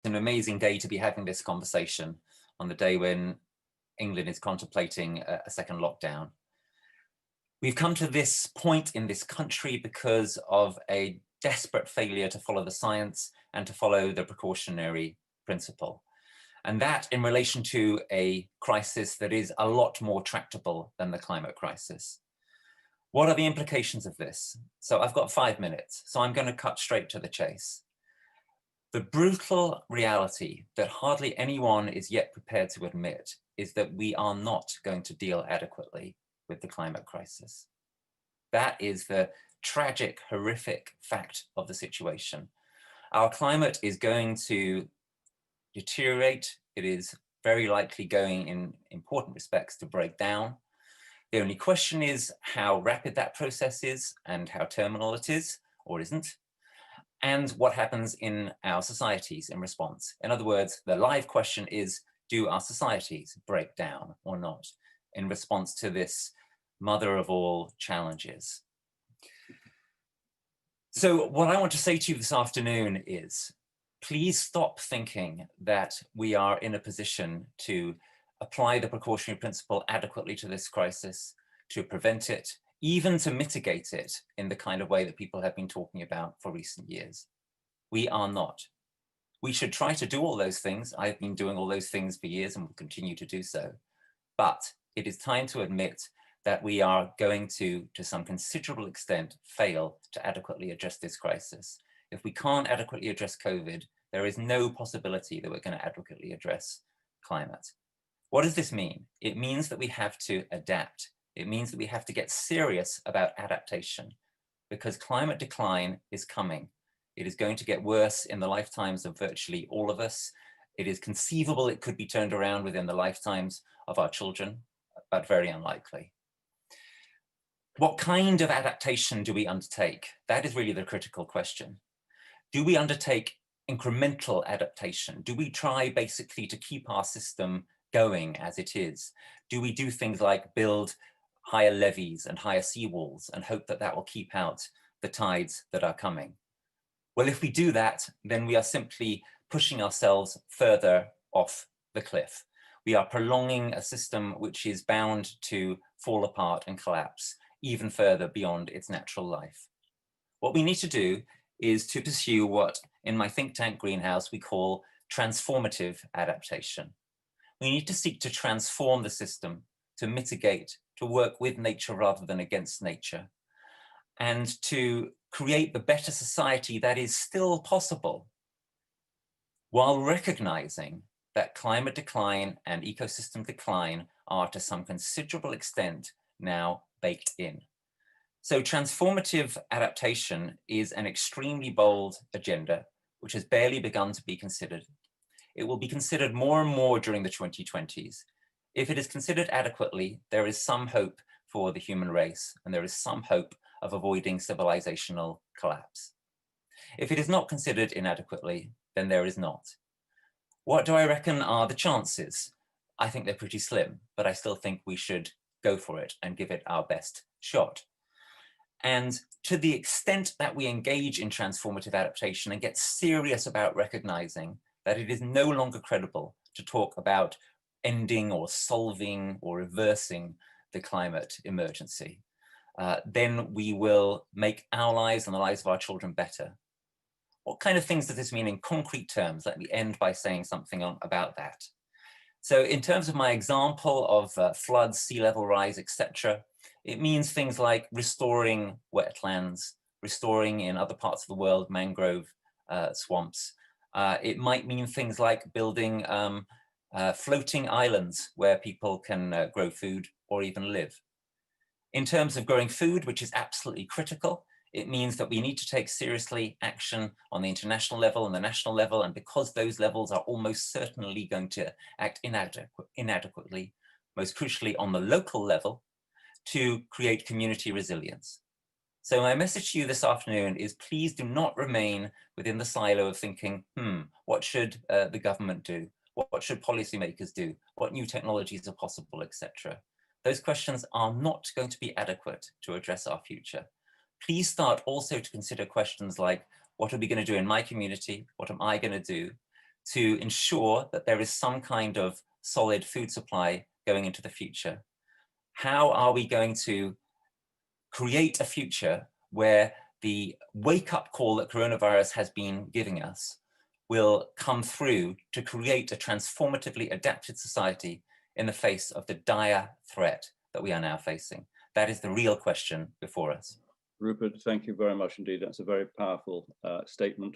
an amazing day to be having this conversation on the day when England is contemplating a second lockdown. We've come to this point in this country because of a desperate failure to follow the science and to follow the precautionary principle. And that in relation to a crisis that is a lot more tractable than the climate crisis. What are the implications of this? So I've got 5 minutes, so I'm going to cut straight to the chase. The brutal reality that hardly anyone is yet prepared to admit is that we are not going to deal adequately with the climate crisis. That is the tragic, horrific fact of the situation. Our climate is going to deteriorate. It is very likely going in important respects to break down. The only question is how rapid that process is and how terminal it is or isn't, and what happens in our societies in response. In other words, the live question is, do our societies break down or not in response to this mother of all challenges? So what I want to say to you this afternoon is, please stop thinking that we are in a position to apply the precautionary principle adequately to this crisis, to prevent it, even to mitigate it in the kind of way that people have been talking about for recent years. We are not. We should try to do all those things. I've been doing all those things for years and will continue to do so. But it is time to admit that we are going to some considerable extent, fail to adequately address this crisis. If we can't adequately address COVID, there is no possibility that we're going to adequately address climate. What does this mean? It means that we have to adapt. It means that we have to get serious about adaptation because climate decline is coming. It is going to get worse in the lifetimes of virtually all of us. It is conceivable it could be turned around within the lifetimes of our children, but very unlikely. What kind of adaptation do we undertake? That is really the critical question. Do we undertake incremental adaptation? Do we try basically to keep our system going as it is? Do we do things like build higher levees and higher seawalls and hope that that will keep out the tides that are coming? Well, if we do that, then we are simply pushing ourselves further off the cliff. We are prolonging a system which is bound to fall apart and collapse even further beyond its natural life. What we need to do is to pursue what in my think tank greenhouse we call transformative adaptation. We need to seek to transform the system, to mitigate, to work with nature rather than against nature, and to create the better society that is still possible, while recognizing that climate decline and ecosystem decline are to some considerable extent now baked in. So transformative adaptation is an extremely bold agenda, which has barely begun to be considered. It will be considered more and more during the 2020s. If it is considered adequately, there is some hope for the human race, and there is some hope of avoiding civilizational collapse. If it is not considered inadequately, then there is not. What do I reckon are the chances? I think they're pretty slim, but I still think we should go for it and give it our best shot. And to the extent that we engage in transformative adaptation and get serious about recognizing that it is no longer credible to talk about ending or solving or reversing the climate emergency, then we will make our lives and the lives of our children better. What kind of things does this mean in concrete terms? Let me end by saying something about that. So in terms of my example of floods, sea level rise, etc., it means things like restoring wetlands, restoring in other parts of the world mangrove swamps. It might mean things like building floating islands where people can grow food or even live. In terms of growing food, which is absolutely critical, it means that we need to take seriously action on the international level and the national level, and because those levels are almost certainly going to act inadequately, most crucially on the local level, to create community resilience. So my message to you this afternoon is please do not remain within the silo of thinking, what should the government do? What should policymakers do? What new technologies are possible, etc. Those questions are not going to be adequate to address our future. Please start also to consider questions like, what are we going to do in my community? What am I going to do to ensure that there is some kind of solid food supply going into the future? How are we going to create a future where the wake-up call that coronavirus has been giving us will come through to create a transformatively adapted society in the face of the dire threat that we are now facing? That is the real question before us. Rupert, thank you very much indeed. That's a very powerful statement.